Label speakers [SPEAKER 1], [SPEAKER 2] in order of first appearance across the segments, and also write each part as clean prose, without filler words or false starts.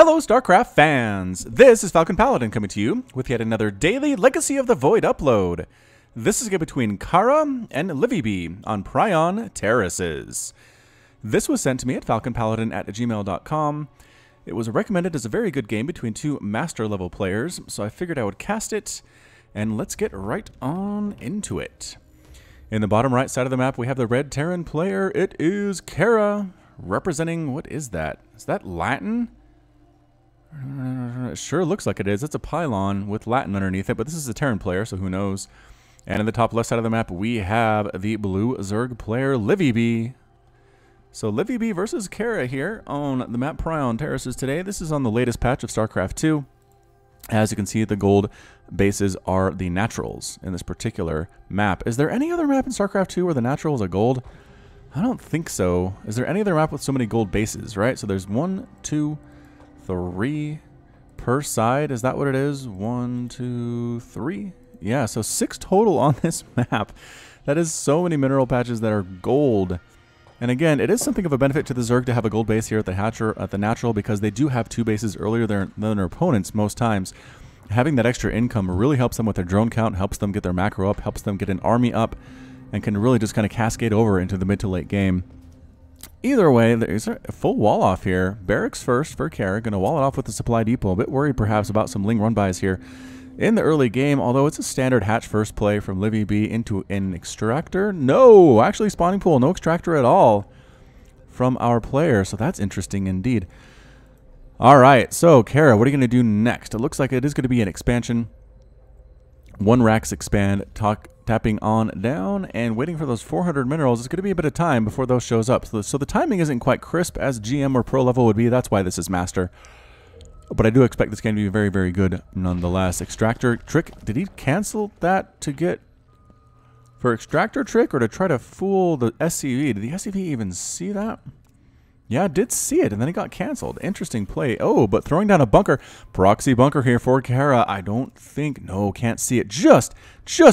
[SPEAKER 1] Hello, StarCraft fans! This is Falcon Paladin coming to you with yet another daily Legacy of the Void upload. This is a game between KarrA and Livibee on Prion Terraces. This was sent to me at falconpaladin@gmail.com. It was recommended as a very good game between two master level players, so I figured I would cast it, and let's get right on into it. In the bottom right side of the map, we have the red Terran player. It is KarrA, representing, what is that? Is that Latin? It sure looks like it is. It's a pylon with Latin underneath it, but this is a Terran player, so who knows. And in the top left side of the map, we have the blue Zerg player, Livibee. So Livibee versus KarrA here on the map Prion Terraces today. This is on the latest patch of StarCraft 2. As you can see, the gold bases are the naturals in this particular map. Is there any other map in StarCraft 2 where the naturals are gold? I don't think so. Is there any other map with so many gold bases, right? So there's 1, 2, 3 per side. Is that what it is? 1, 2, 3. Yeah, so 6 total on this map. That is so many mineral patches that are gold. And again, it is something of a benefit to the Zerg to have a gold base here at the natural, because they do have 2 bases earlier than their opponents most times. Having that extra income really helps them with their drone count, helps them get their macro up, helps them get an army up, and can really just kind of cascade over into the mid to late game. Either way, there's a full wall off here. Barracks first for KarrA, going to wall it off with the supply depot. A bit worried perhaps about some Ling run-bys here in the early game, although it's a standard hatch first play from Livibee into an extractor. No, actually spawning pool, no extractor at all from our player, so that's interesting indeed. All right, so KarrA, what are you going to do next? It looks like it is going to be an expansion. 1 racks expand, tapping on down and waiting for those 400 minerals. It's going to be a bit of time before those shows up. So the timing isn't quite crisp as GM or pro level would be. That's why this is master. But I do expect this game to be very, very good nonetheless. Extractor trick. Did he cancel that to get for extractor trick or to try to fool the SCV? Did the SCV even see that? Yeah, I did see it, and then it got canceled. Interesting play. Oh, but throwing down a bunker. Proxy bunker here for KarrA. I don't think... No, can't see it. Just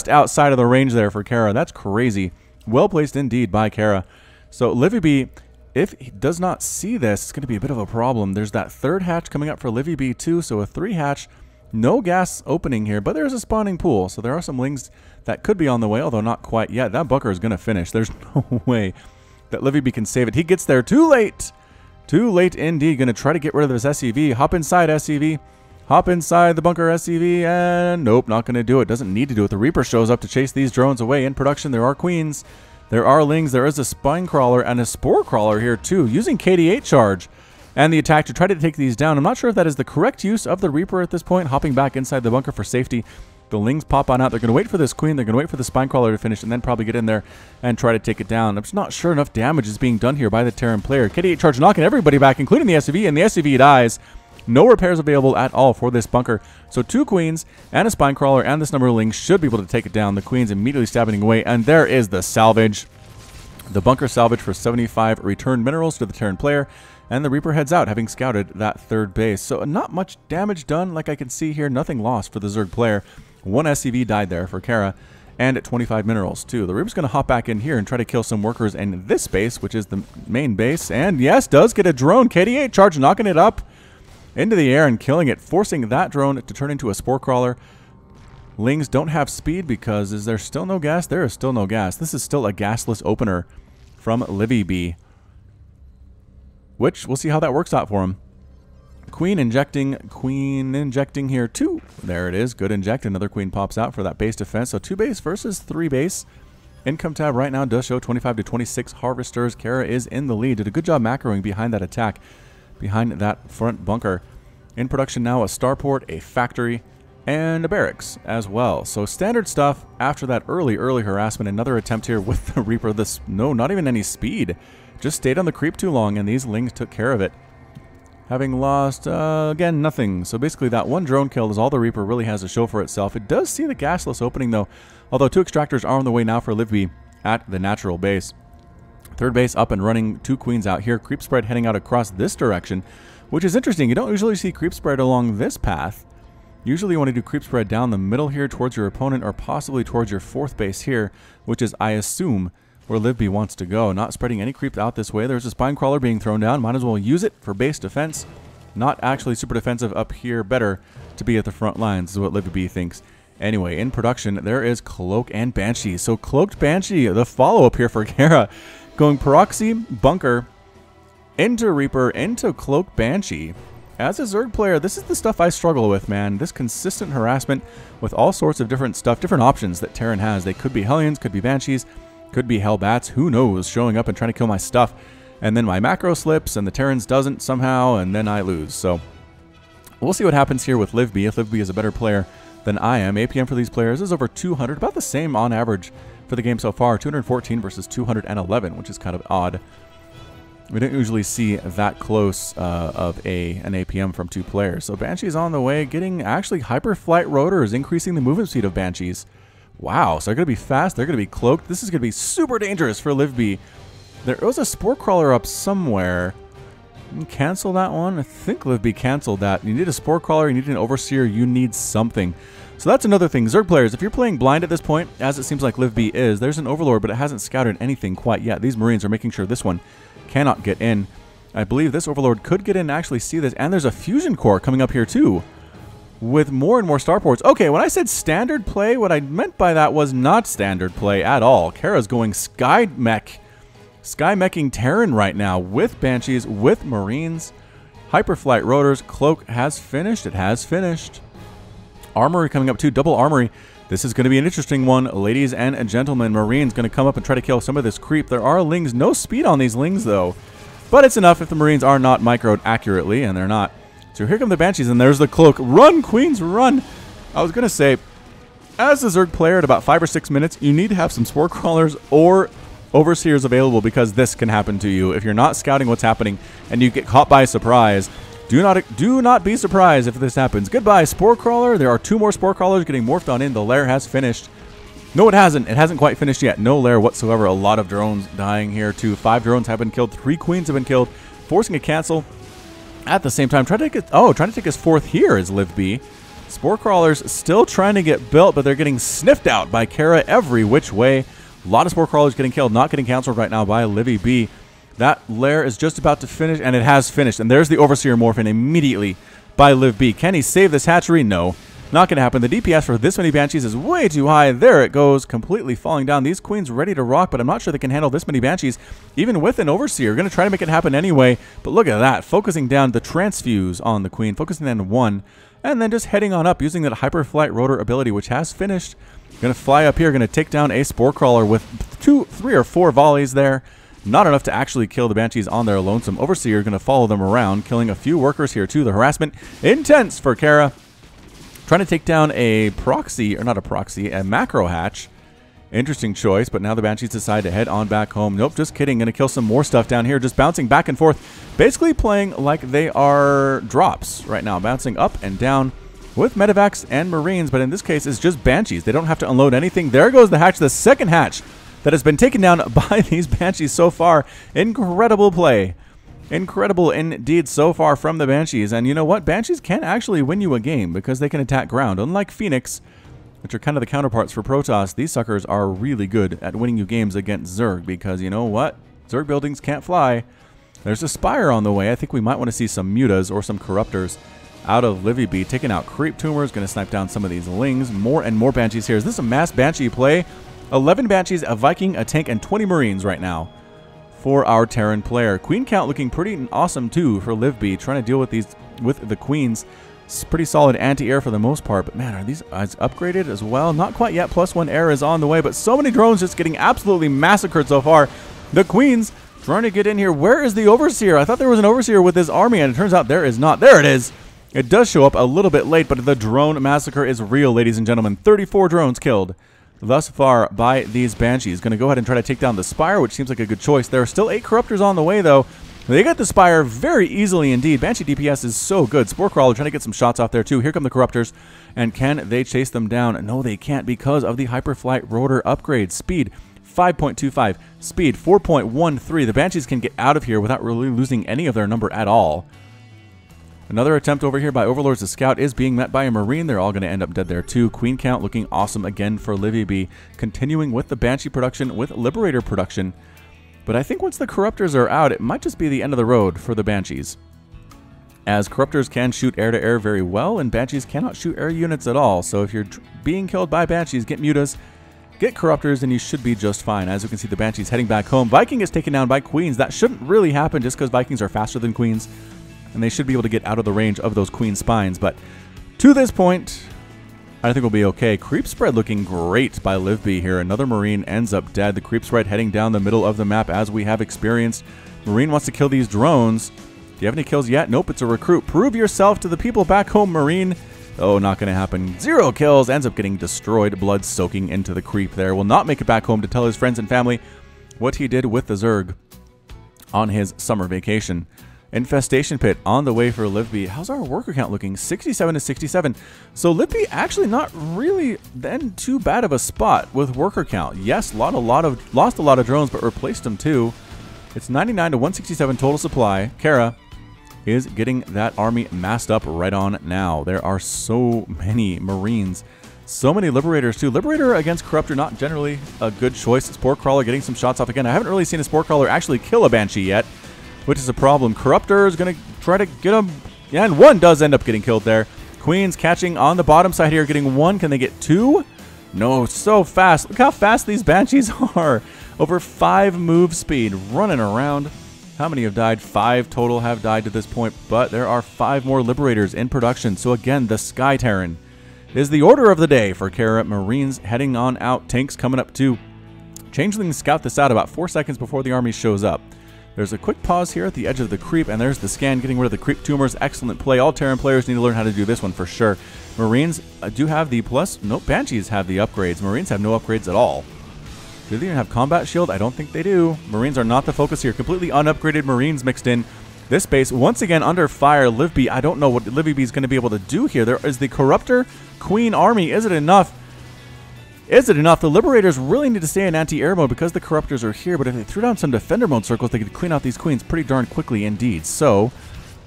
[SPEAKER 1] outside of the range there for KarrA. That's crazy. Well placed indeed by KarrA. So Livibee, if he does not see this, it's going to be a bit of a problem. There's that 3rd hatch coming up for Livibee too, so a 3 hatch. No gas opening here, but there's a spawning pool. So there are some Lings that could be on the way, although not quite yet. That bunker is going to finish. There's no way that Livibee can save it. He gets there too late. Too late indeed. Going to try to get rid of this SCV. Hop inside SCV. Hop inside the bunker SCV. And nope, not going to do it. Doesn't need to do it. The Reaper shows up to chase these drones away. In production, there are queens. There are Lings. There is a spine crawler and a spore crawler here too, using KD8 charge and the attack to try to take these down. I'm not sure if that is the correct use of the Reaper at this point. Hopping back inside the bunker for safety. The Lings pop on out. They're going to wait for this queen. They're going to wait for the spine crawler to finish and then probably get in there and try to take it down. I'm just not sure enough damage is being done here by the Terran player. KD8 charge knocking everybody back, including the SCV, and the SCV dies. No repairs available at all for this bunker. So 2 queens and a spine crawler and this number of Lings should be able to take it down. The queens immediately stabbing away, and there is the salvage. The bunker salvage for 75 returned minerals to the Terran player. And the Reaper heads out, having scouted that 3rd base. So not much damage done, like I can see here. Nothing lost for the Zerg player. 1 SCV died there for KarrA, and at 25 minerals too. The Reaper's going to hop back in here and try to kill some workers in this base, which is the main base. And yes, does get a drone. KD8 charge, knocking it up into the air and killing it, forcing that drone to turn into a spore crawler. Lings don't have speed because is there still no gas? There is still no gas. This is still a gasless opener from Livibee, which we'll see how that works out for him. Queen injecting here too. There it is. Good inject. Another queen pops out for that base defense. So 2 base versus 3 base. Income tab right now does show 25 to 26 harvesters. KarrA is in the lead. Did a good job macroing behind that attack, behind that front bunker. In production now, a starport, a factory, and a barracks as well. So standard stuff after that early harassment. Another attempt here with the Reaper. No, not even any speed. Just stayed on the creep too long, and these Lings took care of it. Having lost, again, nothing. So basically that 1 drone kill is all the Reaper really has to show for itself. It does see the gasless opening though, although 2 extractors are on the way now for Livibee at the natural base. 3rd base up and running, 2 queens out here. Creep spread heading out across this direction, which is interesting. You don't usually see creep spread along this path. Usually you want to do creep spread down the middle here towards your opponent, or possibly towards your 4th base here, which is, I assume, where Livibee wants to go. Not spreading any creep out this way. There's a spine crawler being thrown down. Might as well use it for base defense. Not actually super defensive up here. Better to be at the front lines is what Livibee thinks. Anyway, in production, there is Cloak and Banshee. So Cloaked Banshee, the follow-up here for KarrA. Going Proxy, Bunker, into Reaper, into Cloak Banshee. As a Zerg player, this is the stuff I struggle with, man. This consistent harassment with all sorts of different stuff, different options that Terran has. They could be Hellions, could be Banshees, could be Hellbats, who knows, showing up and trying to kill my stuff. And then my macro slips, and the Terrans doesn't somehow, and then I lose. So we'll see what happens here with Livibee. If Livibee is a better player than I am. APM for these players is over 200, about the same on average for the game so far. 214 versus 211, which is kind of odd. We don't usually see that close of an APM from two players. So Banshee's on the way, getting actually Hyperflight Rotors, increasing the movement speed of Banshees. Wow, so they're going to be fast, they're going to be cloaked. This is going to be super dangerous for Livibee. There was a Spore Crawler up somewhere. Cancel that one. I think Livibee canceled that. You need a Spore Crawler, you need an Overseer, you need something. So that's another thing. Zerg players, if you're playing blind at this point, as it seems like Livibee is, there's an Overlord, but it hasn't scouted anything quite yet. These Marines are making sure this one cannot get in. I believe this Overlord could get in and actually see this. And there's a Fusion Core coming up here too, with more and more starports. Okay, when I said standard play, what I meant by that was not standard play at all. KarrA's going Sky Meching Terran right now with Banshees, with Marines. Hyperflight Rotors. Cloak has finished. It has finished. Armory coming up too. Double Armory. This is going to be an interesting one. Ladies and gentlemen, Marines going to come up and try to kill some of this creep. There are Lings. No speed on these Lings though. But it's enough if the Marines are not microed accurately, and they're not. So here come the Banshees, and there's the Cloak. Run, Queens, run! I was going to say, as a Zerg player at about 5 or 6 minutes, you need to have some Spore Crawlers or Overseers available, because this can happen to you. If you're not scouting what's happening and you get caught by surprise, do not be surprised if this happens. Goodbye, Spore Crawler. There are 2 more Spore Crawlers getting morphed on in. The lair has finished. No, it hasn't. It hasn't quite finished yet. No lair whatsoever. A lot of drones dying here too. 5 drones have been killed. 3 queens have been killed, forcing a cancel. At the same time, trying to take his 4th here is Livibee. Spore Crawlers still trying to get built, but they're getting sniffed out by KarrA every which way. A lot of Spore Crawlers getting killed, not getting canceled right now by Livibee. That lair is just about to finish, and it has finished. And there's the Overseer morph in immediately by Livibee. Can he save this hatchery? No. Not going to happen. The DPS for this many Banshees is way too high. There it goes, completely falling down. These Queens ready to rock, but I'm not sure they can handle this many Banshees, even with an Overseer. Going to try to make it happen anyway, but look at that. Focusing down the Transfuse on the Queen, focusing on 1, and then just heading on up, using that Hyperflight Rotor ability, which has finished. Going to fly up here, going to take down a Spore Crawler with 3 or 4 volleys there. Not enough to actually kill the Banshees on their lonesome. Overseer going to follow them around, killing a few workers here too. The harassment intense for KarrA. Trying to take down a proxy, or not a proxy, a macro hatch. Interesting choice, but now the Banshees decide to head on back home. Nope, just kidding. Going to kill some more stuff down here, just bouncing back and forth. Basically playing like they are drops right now, bouncing up and down with medevacs and Marines, but in this case it's just Banshees. They don't have to unload anything. There goes the hatch, the 2nd hatch that has been taken down by these Banshees so far. Incredible play. Incredible indeed so far from the Banshees. And you know what? Banshees can actually win you a game because they can attack ground. Unlike Phoenix, which are kind of the counterparts for Protoss, these suckers are really good at winning you games against Zerg, because you know what? Zerg buildings can't fly. There's a Spire on the way. I think we might want to see some Mutas or some Corruptors out of Livibee, taking out Creep Tumors, going to snipe down some of these Lings. More and more Banshees here. Is this a mass Banshee play? 11 Banshees, a Viking, a tank, and 20 Marines right now for our Terran player. Queen count looking pretty awesome too for Livibee, trying to deal with the Queens. It's pretty solid anti-air for the most part, but man, are these upgraded as well? Not quite yet. +1 air is on the way, but so many drones just getting absolutely massacred so far. The Queens trying to get in here. Where is the Overseer? I thought there was an Overseer with his army, and it turns out there is not. There it is. It does show up a little bit late, but the drone massacre is real, ladies and gentlemen. 34 drones killed thus far by these Banshees. Going to go ahead and try to take down the Spire, which seems like a good choice. There are still 8 Corruptors on the way, though. They get the Spire very easily indeed. Banshee DPS is so good. Spore Crawler trying to get some shots off there, too. Here come the Corruptors. And can they chase them down? No, they can't, because of the Hyperflight Rotor upgrade. Speed 5.25. Speed 4.13. The Banshees can get out of here without really losing any of their number at all. Another attempt over here by Overlords to scout is being met by a Marine. They're all going to end up dead there too. Queen count looking awesome again for Livibee. Continuing with the Banshee production, with Liberator production. But I think once the Corruptors are out, it might just be the end of the road for the Banshees. as Corruptors can shoot air-to-air very well, and Banshees cannot shoot air units at all. So if you're being killed by Banshees, get Mutas, get Corruptors, and you should be just fine. As you can see, the Banshees heading back home. Viking is taken down by Queens. That shouldn't really happen just because Vikings are faster than Queens, and they should be able to get out of the range of those Queen spines. But to this point, I think we'll be okay. Creep spread looking great by Livibee here. Another Marine ends up dead. The creep spread heading down the middle of the map as we have experienced. Marine wants to kill these drones. Do you have any kills yet? Nope, it's a recruit. Prove yourself to the people back home, Marine. Oh, not going to happen. 0 kills. Ends up getting destroyed. Blood soaking into the creep there. Will not make it back home to tell his friends and family what he did with the Zerg on his summer vacation. Infestation Pit on the way for Livibee. How's our worker count looking? 67 to 67. So Livibee actually not really then too bad of a spot with worker count. Yes, lost a lot of drones, but replaced them too. It's 99 to 167 total supply. KarrA is getting that army massed up right on now. There are so many Marines. So many Liberators too. Liberator against Corruptor, not generally a good choice. Spore Crawler getting some shots off again. I haven't really seen a Spore Crawler actually kill a Banshee yet, which is a problem. Corruptor is going to try to get him. Yeah, and one does end up getting killed there. Queens catching on the bottom side here, getting 1. Can they get 2? No, so fast. Look how fast these Banshees are. Over 5 move speed, running around. How many have died? 5 total have died to this point, but there are 5 more Liberators in production. So again, the Sky Terran is the order of the day for KarrA. Marines heading on out. Tanks coming up too. Changelings scout this out about 4 seconds before the army shows up. There's a quick pause here at the edge of the creep, and there's the scan getting rid of the creep tumors. Excellent play. All Terran players need to learn how to do this one for sure. Marines do have the plus. Nope, Banshees have the upgrades. Marines have no upgrades at all. Do they even have combat shield? I don't think they do. Marines are not the focus here. Completely unupgraded Marines mixed in. This base, once again, under fire. Livibee, I don't know what Livibee is going to be able to do here. There is the Corruptor Queen army. Is it enough? Is it enough? The Liberators really need to stay in anti-air mode because the Corruptors are here, but if they threw down some Defender mode circles, they could clean out these Queens pretty darn quickly indeed. So,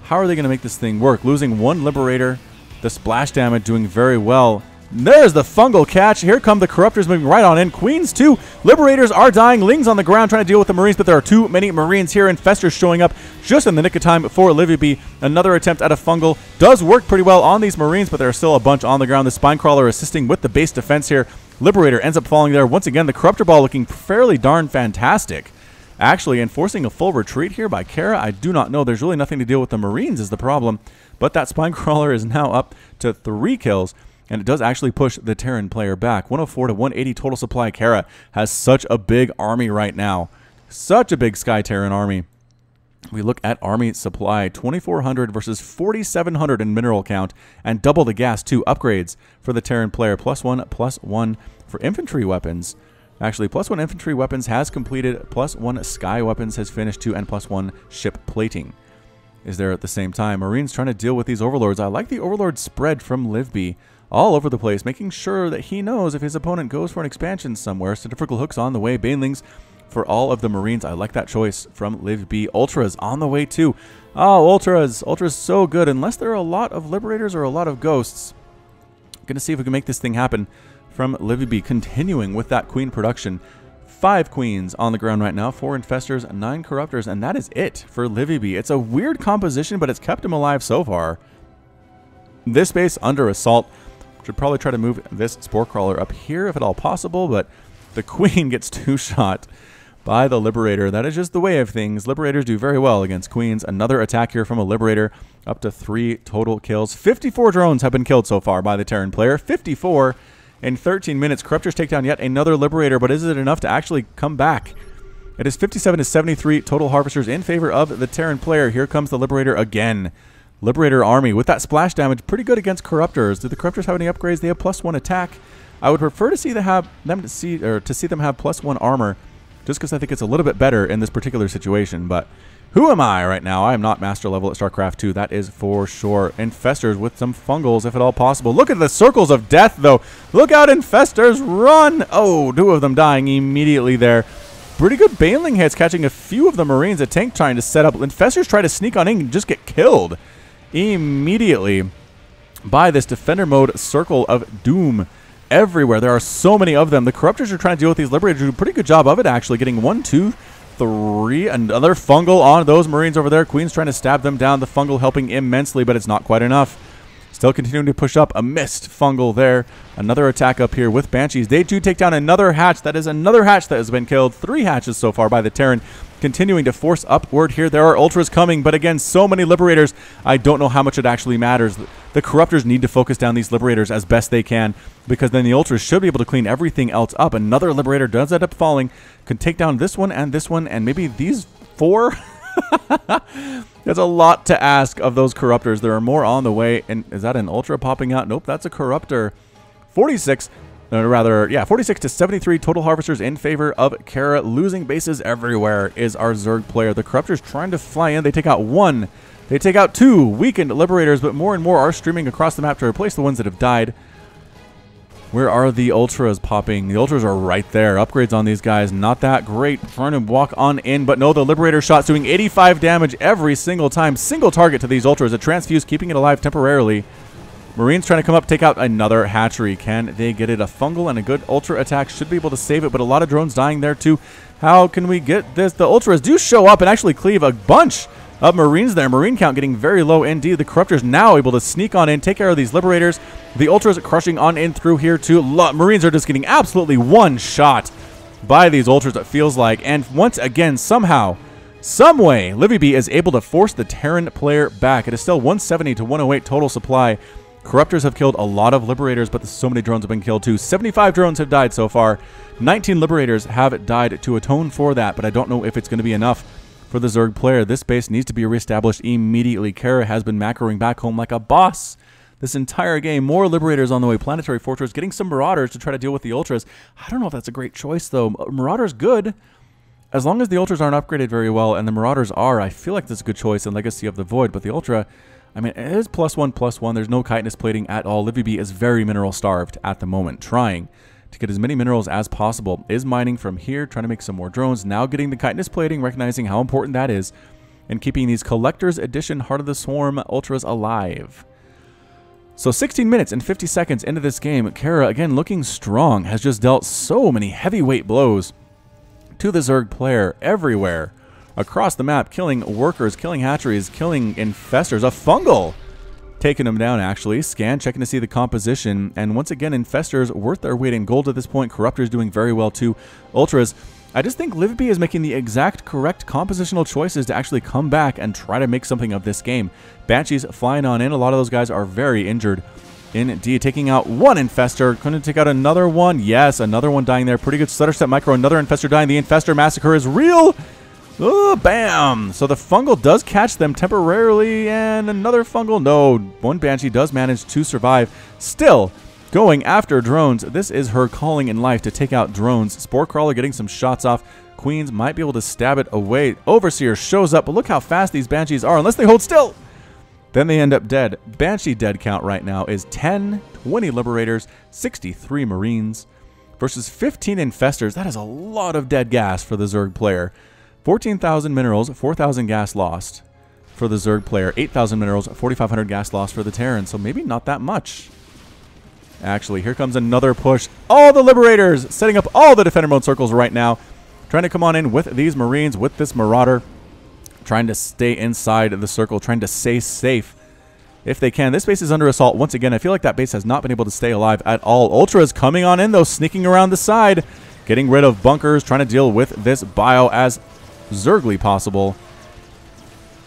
[SPEAKER 1] how are they going to make this thing work? Losing 1 Liberator, the splash damage doing very well. There's the fungal catch. Here come the Corruptors moving right on in. Queens 2. Liberators are dying. Lings on the ground trying to deal with the Marines, but there are too many Marines here. Infestors showing up just in the nick of time for Livibee. Another attempt at a fungal. Does work pretty well on these Marines, but there are still a bunch on the ground. The Spinecrawler assisting with the base defense here. Liberator ends up falling there. Once again, the Corruptor Ball looking fairly darn fantastic. Actually, enforcing a full retreat here by KarrA, I do not know. There's really nothing to deal with the Marines is the problem. But that Spinecrawler is now up to 3 kills. And it does actually push the Terran player back. 104 to 180 total supply. KarrA has such a big army right now. Such a big Sky Terran army. We look at army supply. 2,400 versus 4,700 in mineral count. And double the gas. 2 upgrades for the Terran player. +1/+1 for infantry weapons. Actually, +1 infantry weapons has completed. +1 sky weapons has finished too. And +1 ship plating is there at the same time. Marines trying to deal with these overlords. I like the overlord spread from Livibee. All over the place, making sure that he knows if his opponent goes for an expansion somewhere. Centrifugal hooks on the way. Banelings for all of the Marines. I like that choice from Livibee. Ultras on the way too. Oh, Ultras. Ultras so good. Unless there are a lot of Liberators or a lot of Ghosts. Going to see if we can make this thing happen from Livibee. Continuing with that Queen production. 5 Queens on the ground right now. 4 Infestors, 9 Corruptors. And that is it for Livibee. It's a weird composition, but it's kept him alive so far. This base under assault. Should probably try to move this Spore Crawler up here if at all possible, but the Queen gets 2-shot by the Liberator. That is just the way of things. Liberators do very well against Queens. Another attack here from a Liberator, up to 3 total kills. 54 drones have been killed so far by the Terran player. 54 in 13 minutes. Corruptors take down yet another Liberator, but is it enough to actually come back? It is 57 to 73 total Harvesters in favor of the Terran player. Here comes the Liberator again. Liberator army with that splash damage, pretty good against Corruptors. Do the Corruptors have any upgrades? They have +1 attack. I would prefer to see them have +1 armor, just because I think it's a little bit better in this particular situation. But who am I right now? I am not master level at StarCraft 2. That is for sure. Infestors with some fungals, if at all possible. Look at the circles of death, though. Look out, Infestors! Run! Oh, 2 of them dying immediately there. Pretty good Baneling hits, catching a few of the Marines. A tank trying to set up. Infestors try to sneak on in and just get killed immediately by this Defender mode circle of doom everywhere. There are so many of them. The Corruptors are trying to deal with these Liberators. Do a pretty good job of it, actually, getting 1, 2, 3. Another fungal on those Marines over there. Queen's trying to stab them down. The fungal helping immensely, but it's not quite enough. Still continuing to push up. A missed fungal there. Another attack up here with Banshees. They do take down another hatch. That is another hatch that has been killed. 3 hatches so far by the Terran. Continuing to force upward here. There are Ultras coming, but again, so many Liberators. I don't know how much it actually matters. The Corruptors need to focus down these Liberators as best they can, because then the Ultras should be able to clean everything else up. Another Liberator does end up falling. Can take down this one, and maybe these 4. That's a lot to ask of those Corruptors. There are more on the way. And is that an Ultra popping out? Nope, that's a Corruptor. 46 to 73 total harvesters in favor of KarrA. Losing bases everywhere is our Zerg player. The Corruptors trying to fly in. They take out 1. They take out 2 weakened Liberators, but more and more are streaming across the map to replace the ones that have died. Where are the Ultras popping? The Ultras are right there. Upgrades on these guys, not that great. Trying to walk on in, but no, the Liberator shot's doing 85 damage every single time. Single target to these Ultras. A transfuse keeping it alive temporarily. Marines trying to come up, take out another hatchery. Can they get it? A fungal and a good Ultra attack should be able to save it, but a lot of drones dying there too. How can we get this? The Ultras do show up and actually cleave a bunch of Marines there. Marine count getting very low indeed. The Corruptors now able to sneak on in, take care of these Liberators. The Ultras crushing on in through here too. Marines are just getting absolutely one shot by these Ultras, it feels like. And once again, somehow, some way, Livibee is able to force the Terran player back. It is still 170 to 108 total supply. Corruptors have killed a lot of Liberators, but so many drones have been killed too. 75 drones have died so far. 19 Liberators have died to atone for that, but I don't know if it's going to be enough for the Zerg player. This base needs to be reestablished immediately. KarrA has been macroing back home like a boss this entire game. More Liberators on the way. Planetary Fortress, getting some Marauders to try to deal with the Ultras. I don't know if that's a great choice, though. Marauders good. As long as the Ultras aren't upgraded very well, and the Marauders are, I feel like that's a good choice in Legacy of the Void. But the Ultra, I mean, it is +1/+1. There's no chitinous plating at all. Livibee is very mineral starved at the moment, trying to get as many minerals as possible. Is mining from here, trying to make some more drones. Now getting the chitinous plating, recognizing how important that is, and keeping these Collector's Edition Heart of the Swarm Ultras alive. So 16 minutes and 50 seconds into this game, KarrA, again looking strong, has just dealt so many heavyweight blows to the Zerg player everywhere across the map, killing workers, killing hatcheries, killing infestors. A fungal taking them down, actually. Scan, checking to see the composition. And once again, infestors worth their weight in gold at this point. Corruptors doing very well too. Ultras, I just think Livibee is making the exact correct compositional choices to actually come back and try to make something of this game. Banshees flying on in. A lot of those guys are very injured indeed. Taking out 1 infestor. Going to take out another one. Yes, another one dying there. Pretty good stutter step micro. Another infestor dying. The infestor massacre is real. Oh, bam! So the fungal does catch them temporarily, and another fungal. No, one Banshee does manage to survive. Still going after drones. This is her calling in life, to take out drones. Spore Crawler getting some shots off. Queens might be able to stab it away. Overseer shows up, but look how fast these Banshees are, unless they hold still. Then they end up dead. Banshee dead count right now is 10, 20 Liberators, 63 Marines, versus 15 Infestors. That is a lot of dead gas for the Zerg player. 14,000 minerals, 4,000 gas lost for the Zerg player. 8,000 minerals, 4,500 gas lost for the Terran. So maybe not that much. Actually, here comes another push. All the Liberators setting up all the Defender mode circles right now. Trying to come on in with these Marines, with this Marauder. Trying to stay inside the circle, trying to stay safe if they can. This base is under assault once again. I feel like that base has not been able to stay alive at all. Ultras coming on in, though, sneaking around the side. Getting rid of bunkers, trying to deal with this bio as Zergly possible.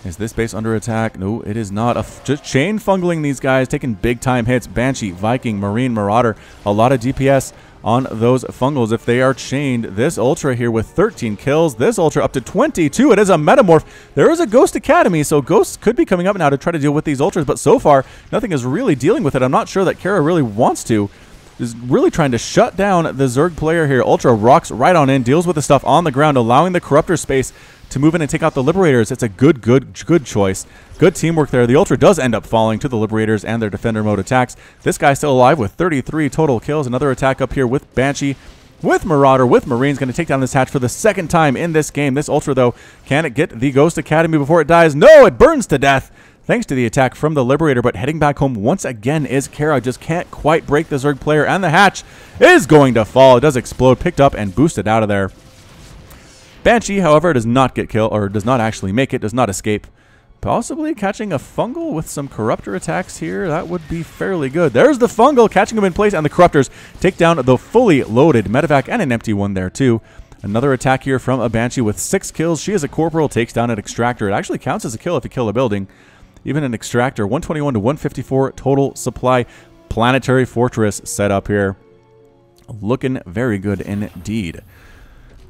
[SPEAKER 1] Is this base under attack? No, it is not. Just chain fungling these guys, taking big time hits. Banshee, Viking, Marine, Marauder. A lot of DPS on those fungals if they are chained. This Ultra here with 13 kills. This Ultra up to 22. It is a Metamorph. There is a Ghost Academy, so Ghosts could be coming up now to try to deal with these Ultras, but so far, nothing is really dealing with it. I'm not sure that KarrA really wants to. Is really trying to shut down the Zerg player here. Ultra rocks right on in, deals with the stuff on the ground, allowing the Corruptor space to move in and take out the Liberators. It's a good choice. Good teamwork there. The Ultra does end up falling to the Liberators and their Defender mode attacks. This guy's still alive with 33 total kills. Another attack up here with Banshee, with Marauder, with Marines. Going to take down this hatch for the second time in this game. This Ultra, though, can it get the Ghost Academy before it dies? No, it burns to death, thanks to the attack from the Liberator. But heading back home once again is KarrA. Just can't quite break the Zerg player, and the hatch is going to fall. It does explode, picked up and boosted out of there. Banshee, however, does not get killed, or does not actually make it, does not escape. Possibly catching a fungal with some corruptor attacks here. That would be fairly good. There's the fungal, catching him in place, and the corruptors take down the fully loaded medevac and an empty one there too. Another attack here from a Banshee with 6 kills. She is a corporal, takes down an extractor. It actually counts as a kill if you kill a building. Even an extractor, 121 to 154 total supply. Planetary fortress set up here. Looking very good indeed.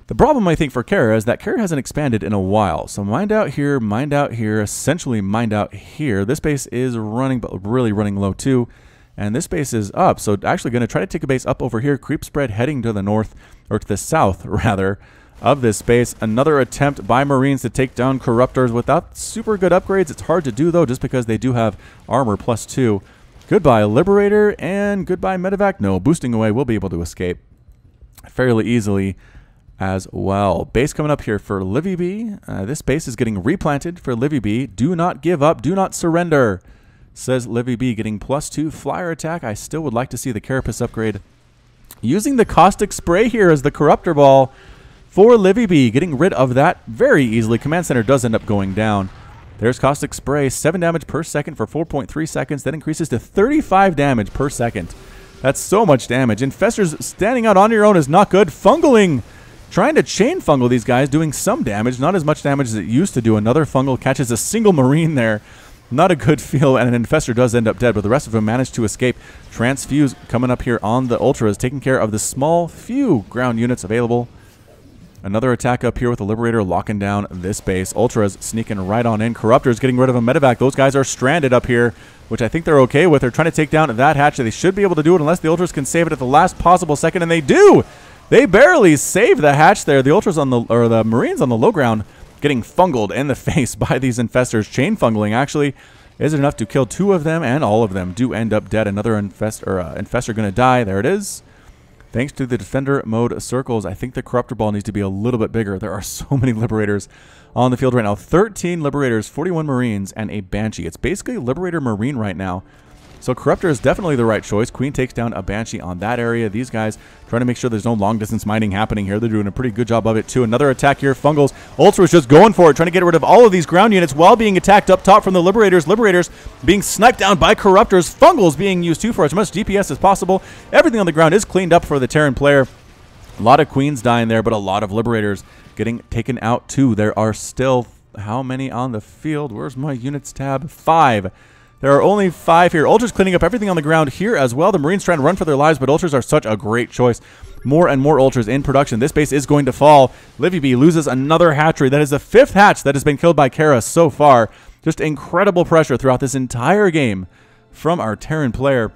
[SPEAKER 1] The problem, I think, for KarrA is that KarrA hasn't expanded in a while. So mined out here, essentially mined out here. This base is running, but really running low too. And this base is up. So actually going to try to take a base up over here. Creep spread heading to the north, or to the south, rather, of this base. Another attempt by Marines to take down Corruptors without super good upgrades. It's hard to do, though, just because they do have armor +2. Goodbye, Liberator, and goodbye, Medevac. No, boosting away will be able to escape fairly easily as well. Base coming up here for Livibee. This base is getting replanted for Livibee. Do not give up. Do not surrender, says Livibee, getting +2 flyer attack. I still would like to see the Carapace upgrade. Using the Caustic Spray here as the Corruptor Ball for Livibee, getting rid of that very easily. Command Center does end up going down. There's Caustic Spray, 7 damage per second for 4.3 seconds. That increases to 35 damage per second. That's so much damage. Infestors standing out on your own is not good. Fungling, trying to chain fungal these guys, doing some damage. Not as much damage as it used to do. Another fungal catches a single Marine there. Not a good feel, and an Infestor does end up dead, but the rest of them manage to escape. Transfuse coming up here on the Ultras, taking care of the small few ground units available. Another attack up here with the Liberator locking down this base. Ultras sneaking right on in. Corruptors getting rid of a medevac. Those guys are stranded up here, which I think they're okay with. They're trying to take down that hatch. They should be able to do it unless the Ultras can save it at the last possible second, and they do! They barely save the hatch there. The Ultras on the Marines on the low ground getting fungled in the face by these Infestors. Chain fungling actually is enough to kill 2 of them, and all of them do end up dead. Another Infestor going to die. There it is. Thanks to the Defender mode circles, I think the Corruptor Ball needs to be a little bit bigger. There are so many Liberators on the field right now. 13 Liberators, 41 Marines, and a Banshee. It's basically Liberator Marine right now. So Corruptor is definitely the right choice. Queen takes down a Banshee on that area. These guys trying to make sure there's no long-distance mining happening here. They're doing a pretty good job of it, too. Another attack here. Fungals. Ultra is just going for it, trying to get rid of all of these ground units while being attacked up top from the Liberators. Liberators being sniped down by Corruptors. Fungals being used, too, for as much DPS as possible. Everything on the ground is cleaned up for the Terran player. A lot of Queens dying there, but a lot of Liberators getting taken out, too. There are still, how many on the field? Where's my units tab? 5. There are only 5 here. Ultras cleaning up everything on the ground here as well. The Marines trying to run for their lives, but Ultras are such a great choice. More and more Ultras in production. This base is going to fall. Livibee loses another hatchery. That is the 5th hatch that has been killed by KarrA so far. Just incredible pressure throughout this entire game from our Terran player.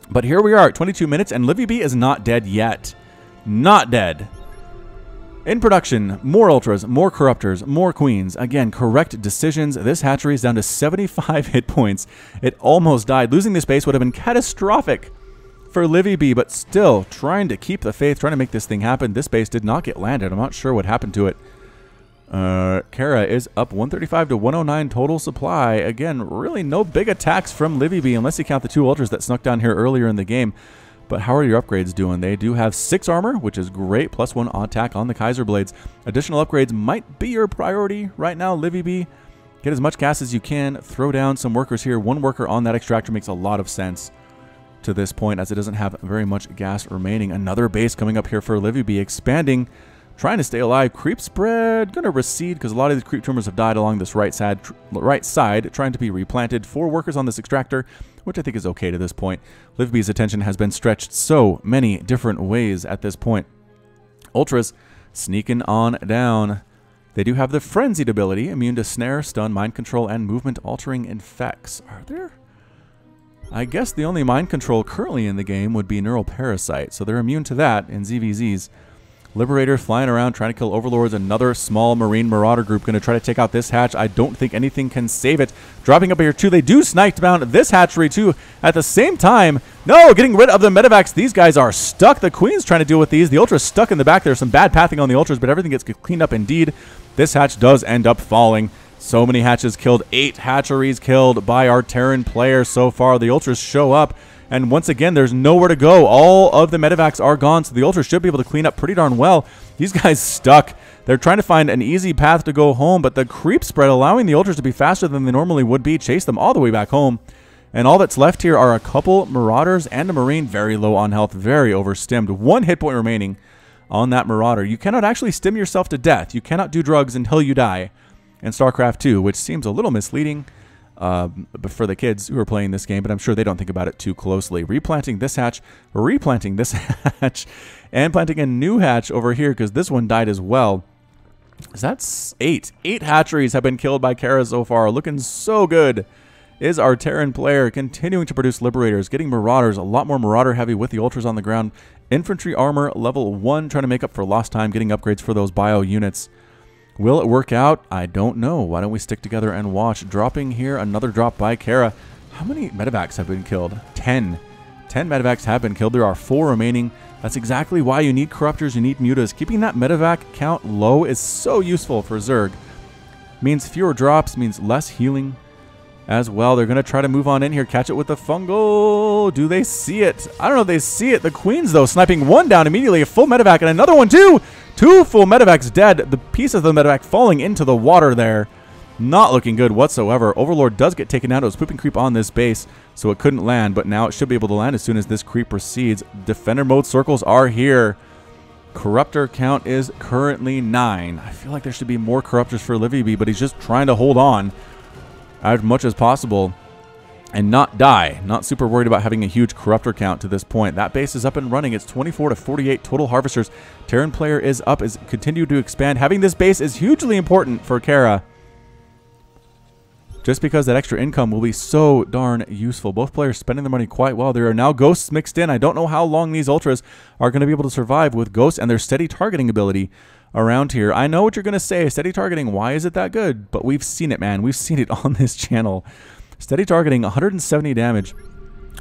[SPEAKER 1] But here we are at 22 minutes, and Livibee is not dead yet. Not dead. In production, more Ultras, more Corruptors, more Queens. Again, correct decisions. This hatchery is down to 75 hit points. It almost died. Losing this base would have been catastrophic for Livibee, but still trying to keep the faith, trying to make this thing happen. This base did not get landed. I'm not sure what happened to it. KarrA is up 135 to 109 total supply. Again, really no big attacks from Livibee unless you count the 2 Ultras that snuck down here earlier in the game. But how are your upgrades doing? They do have 6 armor, which is great, +1 attack on the Kaiser Blades. Additional upgrades might be your priority right now, Livibee. Get as much gas as you can. Throw down some workers here. 1 worker on that extractor makes a lot of sense to this point, as it doesn't have very much gas remaining. Another base coming up here for Livibee, expanding, trying to stay alive. Creep spread, going to recede because a lot of these creep tumors have died along this right side, trying to be replanted. 4 workers on this extractor, which I think is okay to this point. Livibee's attention has been stretched so many different ways at this point. Ultras sneaking on down. They do have the Frenzied ability, immune to snare, stun, mind control, and movement-altering effects. Are there? I guess the only mind control currently in the game would be Neural Parasite, so they're immune to that in ZVZs. Liberator flying around trying to kill Overlords. Another small Marine Marauder group going to try to take out this hatch. I don't think anything can save it. Dropping up here too. They do snipe down this hatchery too at the same time. No, getting rid of the medevacs. These guys are stuck. The Queen's trying to deal with these. The Ultra's stuck in the back. There's some bad pathing on the Ultras, but everything gets cleaned up indeed. This hatch does end up falling. So many hatches killed. 8 hatcheries killed by our Terran player so far. The Ultras show up. And once again, there's nowhere to go. All of the medevacs are gone, so the Ultras should be able to clean up pretty darn well. These guys stuck. They're trying to find an easy path to go home, but the creep spread allowing the ultras to be faster than they normally would be, chase them all the way back home. And all that's left here are a couple Marauders and a Marine, very low on health, very overstimmed. 1 hit point remaining on that Marauder. You cannot actually stim yourself to death. You cannot do drugs until you die in StarCraft 2, which seems a little misleading for the kids who are playing this game, but I'm sure they don't think about it too closely. Replanting this hatch, replanting this hatch, and planting a new hatch over here because this one died as well. So that's 8. 8 hatcheries have been killed by KarrA so far. Looking so good is our Terran player, continuing to produce Liberators, getting Marauders, a lot more Marauder heavy with the Ultras on the ground. Infantry armor level 1, trying to make up for lost time, getting upgrades for those bio units. Will it work out? I don't know. Why don't we stick together and watch? Dropping here, another drop by KarrA. How many medevacs have been killed? 10. 10 medevacs have been killed. There are 4 remaining. That's exactly why you need Corruptors, you need Mutas. Keeping that medevac count low is so useful for Zerg. Means fewer drops, means less healing as well. They're going to try to move on in here. Catch it with the fungal. Do they see it? I don't know if they see it. The Queens, though, sniping 1 down immediately. A full medevac and another one, too. 2 full medevacs dead. The piece of the medevac falling into the water there. Not looking good whatsoever. Overlord does get taken out. It was pooping creep on this base, so it couldn't land, but now it should be able to land as soon as this creep proceeds. Defender mode circles are here. Corruptor count is currently 9. I feel like there should be more Corruptors for Livibee, but he's just trying to hold on as much as possible and not die. Not super worried about having a huge Corruptor count to this point. That base is up and running. It's 24 to 48 total harvesters. Terran player is up, is continued to expand. Having this base is hugely important for KarrA, just because that extra income will be so darn useful. Both players spending their money quite well. There are now ghosts mixed in. I don't know how long these ultras are going to be able to survive with ghosts and their steady targeting ability around here. I know what you're going to say. Steady targeting, why is it that good? But we've seen it, man. We've seen it on this channel. Steady targeting, 170 damage,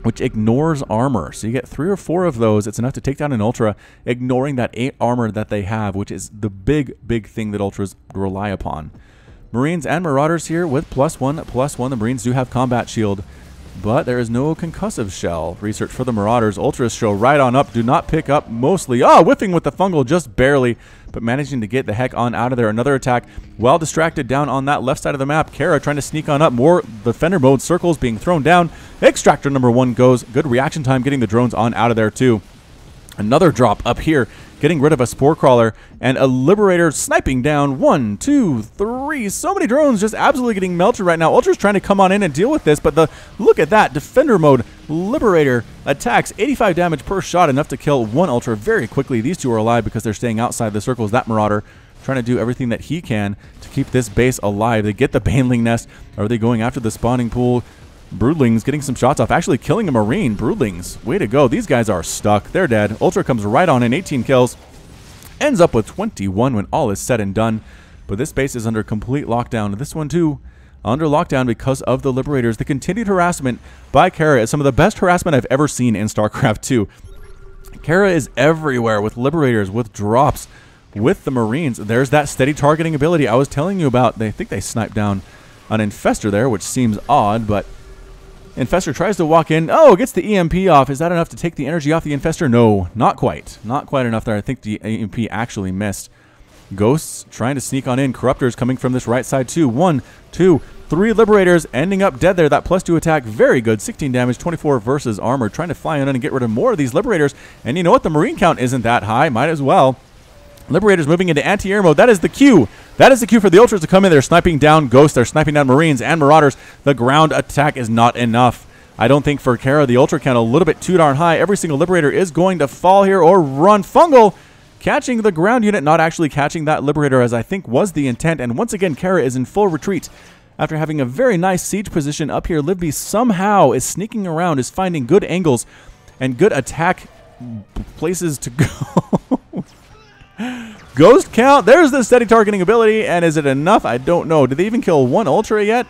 [SPEAKER 1] which ignores armor. So you get 3 or 4 of those. It's enough to take down an ultra, ignoring that 8 armor that they have, which is the big thing that ultras rely upon. Marines and Marauders here with +1/+1. The Marines do have combat shield, but there is no concussive shell. Research for the Marauders. Ultras show right on up. Do not pick up mostly. Oh, whiffing with the fungal just barely, but managing to get the heck on out of there. Another attack well distracted down on that left side of the map. KarrA trying to sneak on up. More defender mode circles being thrown down. Extractor number 1 goes. Good reaction time getting the drones on out of there too. Another drop up here, getting rid of a Spore Crawler, and a Liberator sniping down 1, 2, 3. So many drones just absolutely getting melted right now. Ultra's trying to come on in and deal with this, but look at that. Defender mode, Liberator attacks, 85 damage per shot, enough to kill 1 Ultra very quickly. These 2 are alive because they're staying outside the circles. That Marauder trying to do everything that he can to keep this base alive. They get the Baneling Nest. Are they going after the spawning pool? Broodlings getting some shots off, actually killing a Marine. Broodlings, way to go. These guys are stuck. They're dead. Ultra comes right on in, 18 kills. Ends up with 21 when all is said and done. But this base is under complete lockdown. This one too, under lockdown because of the Liberators. The continued harassment by KarrA is some of the best harassment I've ever seen in StarCraft 2. KarrA is everywhere with Liberators, with drops, with the Marines. There's that steady targeting ability I was telling you about. They think they sniped down an Infestor there, which seems odd, but Infestor tries to walk in. Oh, gets the EMP off. Is that enough to take the energy off the Infestor? No, not quite. Not quite enough there. I think the EMP actually missed. Ghosts trying to sneak on in. Corruptors coming from this right side too. 1, 2, 3 Liberators ending up dead there. That +2 attack, very good. 16 damage, 24 versus armor. Trying to fly in and get rid of more of these Liberators. And you know what? The Marine count isn't that high. Might as well. Liberators moving into anti-air mode. That is the cue. That is the cue for the Ultras to come in. They're sniping down Ghosts. They're sniping down Marines and Marauders. The ground attack is not enough. I don't think for KarrA, the Ultra count a little bit too darn high. Every single Liberator is going to fall here or run. Fungal catching the ground unit, not actually catching that Liberator as I think was the intent. And once again, KarrA is in full retreat. After having a very nice siege position up here, Livibee somehow is sneaking around, is finding good angles and good attack places to go. Ghost count, there's the steady targeting ability, and is it enough? I don't know. Did they even kill 1 Ultra yet?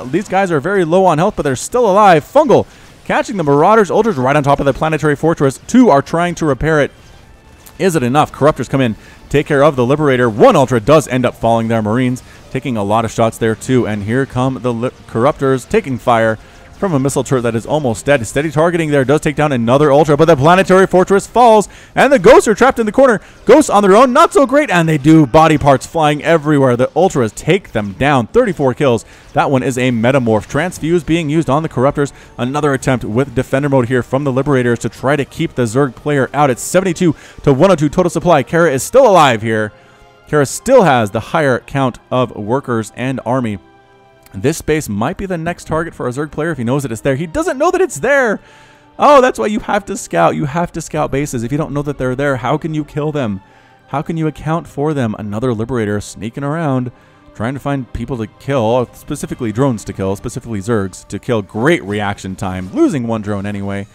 [SPEAKER 1] These guys are very low on health, but they're still alive. Fungal catching the Marauders. Ultras right on top of the planetary fortress. 2 are trying to repair it. Is it enough? Corruptors come in, take care of the Liberator. 1 Ultra does end up falling there. Marines taking a lot of shots there too, and here come the Corruptors taking fire. from a missile turret that is almost dead. Steady targeting there does take down another Ultra, but the planetary fortress falls, and the Ghosts are trapped in the corner. Ghosts on their own, not so great, and they do. Body parts flying everywhere. The Ultras take them down. 34 kills. That one is a Metamorph. Transfuse being used on the Corruptors. Another attempt with Defender mode here from the Liberators to try to keep the Zerg player out. It's 72 to 102 total supply. KarrA is still alive here. KarrA still has the higher count of workers and army. This base might be the next target for a Zerg player if he knows that it's there. He doesn't know that it's there. Oh, that's why you have to scout. You have to scout bases. If you don't know that they're there, how can you kill them? How can you account for them? Another Liberator sneaking around, trying to find people to kill, specifically drones to kill, specifically Zergs to kill. Great reaction time. Losing one drone anyway,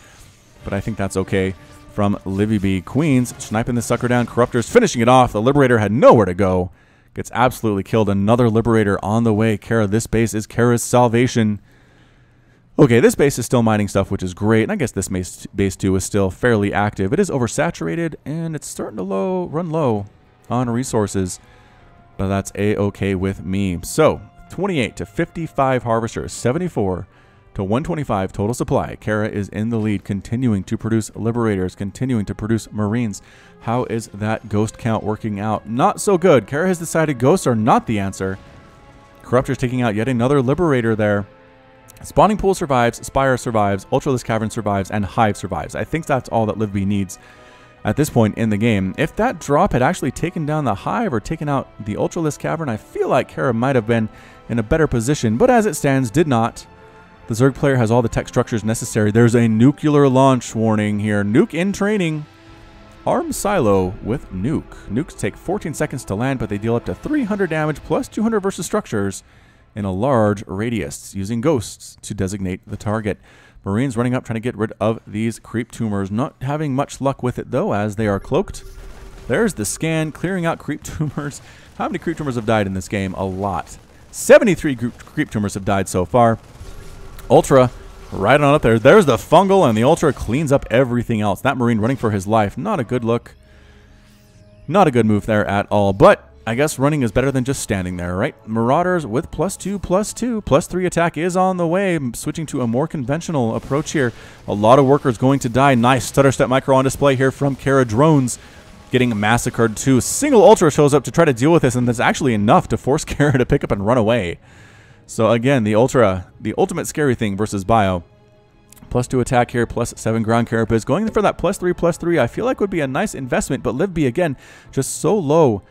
[SPEAKER 1] but I think that's okay from Livibee. Queens sniping the sucker down. Corruptors finishing it off. The Liberator had nowhere to go. Gets absolutely killed. Another Liberator on the way. KarrA, this base is KarrA's salvation. Okay, this base is still mining stuff, which is great. And I guess this base too is still fairly active. It is oversaturated, and it's starting to run low on resources. But that's a-okay with me. So, 28 to 55 Harvesters, 74 to 125 total supply. KarrA is in the lead, continuing to produce Liberators, continuing to produce Marines. How is that Ghost count working out? Not so good. KarrA has decided Ghosts are not the answer. Corruptors taking out yet another Liberator there. Spawning Pool survives, Spire survives, Ultralisk Cavern survives, and Hive survives. I think that's all that Livibee needs at this point in the game. If that drop had actually taken down the Hive or taken out the Ultralisk Cavern, I feel like KarrA might have been in a better position, but as it stands, did not. The Zerg player has all the tech structures necessary. There's a nuclear launch warning here. Nuke in training. Arm silo with nuke. Nukes take 14 seconds to land, but they deal up to 300 damage plus 200 versus structures in a large radius, using Ghosts to designate the target. Marines running up trying to get rid of these creep tumors. Not having much luck with it though, as they are cloaked. There's the scan, clearing out creep tumors. How many creep tumors have died in this game? A lot. 73 creep tumors have died so far. Ultra right on up there. There's the fungal, and the Ultra cleans up everything else. That Marine running for his life. Not a good look. Not a good move there at all. But I guess running is better than just standing there, right? Marauders with +2, +2, +3 attack is on the way. Switching to a more conventional approach here. A lot of workers going to die. Nice stutter step micro on display here from KarrA. Drones getting massacred too. Single Ultra shows up to try to deal with this, and that's actually enough to force KarrA to pick up and run away. So again, the Ultra, the ultimate scary thing versus Bio. +2 attack here, +7 ground carapace. Going for that +3, I feel like would be a nice investment, but Livibee again, just so low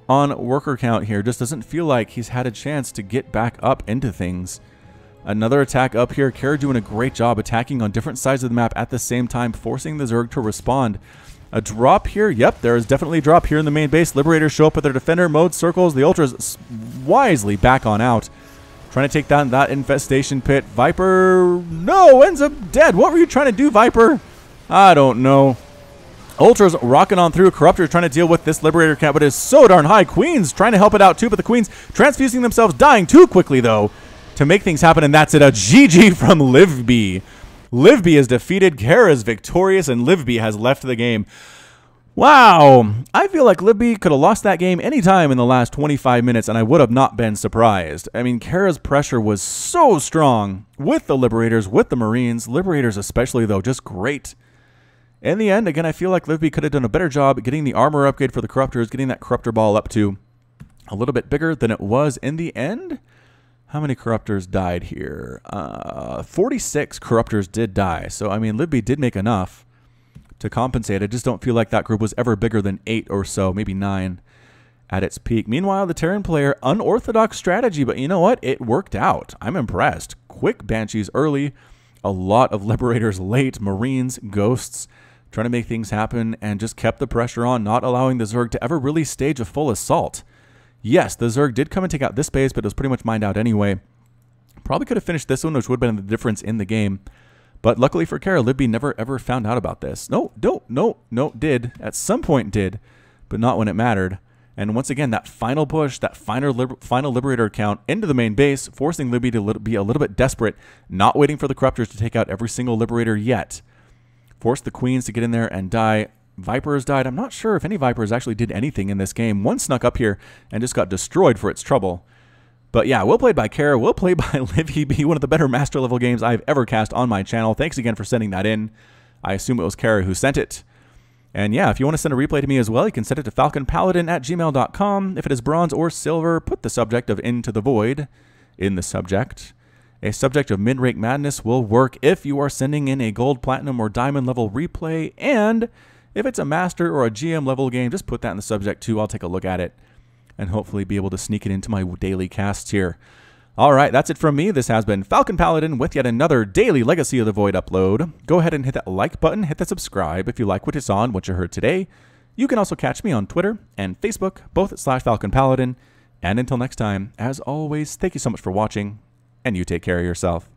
[SPEAKER 1] on worker count here. Just doesn't feel like he's had a chance to get back up into things. Another attack up here. KarrA doing a great job attacking on different sides of the map at the same time, forcing the Zerg to respond. A drop here. Yep, there is definitely a drop here in the main base. Liberators show up with their defender mode circles. The Ultras wisely back on out. Trying to take down that infestation pit. Viper, no, ends up dead. What were you trying to do, Viper? I don't know. Ultras rocking on through. Corruptors trying to deal with this Liberator count, but it is so darn high. Queens trying to help it out too, but the Queens transfusing themselves, dying too quickly though to make things happen, and that's it. A GG from Livibee. Livibee is defeated, KarrA is victorious, and Livibee has left the game. Wow. I feel like Livibee could have lost that game anytime in the last 25 minutes, and I would have not been surprised. I mean, KarrA's pressure was so strong with the Liberators, with the Marines. Liberators especially, though, just great. In the end, again, I feel like Livibee could have done a better job getting the armor upgrade for the Corruptors, getting that Corruptor ball up to a little bit bigger than it was in the end. How many Corruptors died here? 46 Corruptors did die. So, I mean, Livibee did make enough to compensate. I just don't feel like that group was ever bigger than 8 or so, maybe 9 at its peak. Meanwhile, the Terran player, unorthodox strategy, but you know what? It worked out. I'm impressed. Quick Banshees early, a lot of Liberators late, Marines, Ghosts, trying to make things happen, and just kept the pressure on, not allowing the Zerg to ever really stage a full assault. Yes, the Zerg did come and take out this base, but it was pretty much mined out anyway. Probably could have finished this one, which would have been the difference in the game. But luckily for KarrA, Livibee never ever found out about this. No, did. At some point did, but not when it mattered. And once again, that final push, that final Liberator count into the main base, forcing Livibee to be a little bit desperate, not waiting for the Corruptors to take out every single Liberator yet. Forced the Queens to get in there and die. Vipers died. I'm not sure if any Vipers actually did anything in this game. One snuck up here and just got destroyed for its trouble. But yeah, well played by KarrA, well played by Livibee, one of the better master level games I've ever cast on my channel. Thanks again for sending that in. I assume it was KarrA who sent it. And yeah, if you want to send a replay to me as well, you can send it to falconpaladin@gmail.com. If it is bronze or silver, put the subject of Into the Void in the subject. A subject of mid-rank madness will work if you are sending in a gold, platinum, or diamond level replay. And if it's a master or a GM level game, just put that in the subject too. I'll take a look at it and hopefully be able to sneak it into my daily casts here. All right, that's it from me. This has been Falcon Paladin with yet another daily Legacy of the Void upload. Go ahead and hit that like button, hit that subscribe if you like what you saw and what you heard today. You can also catch me on Twitter and Facebook, both at /Falcon Paladin. And until next time, as always, thank you so much for watching, and you take care of yourself.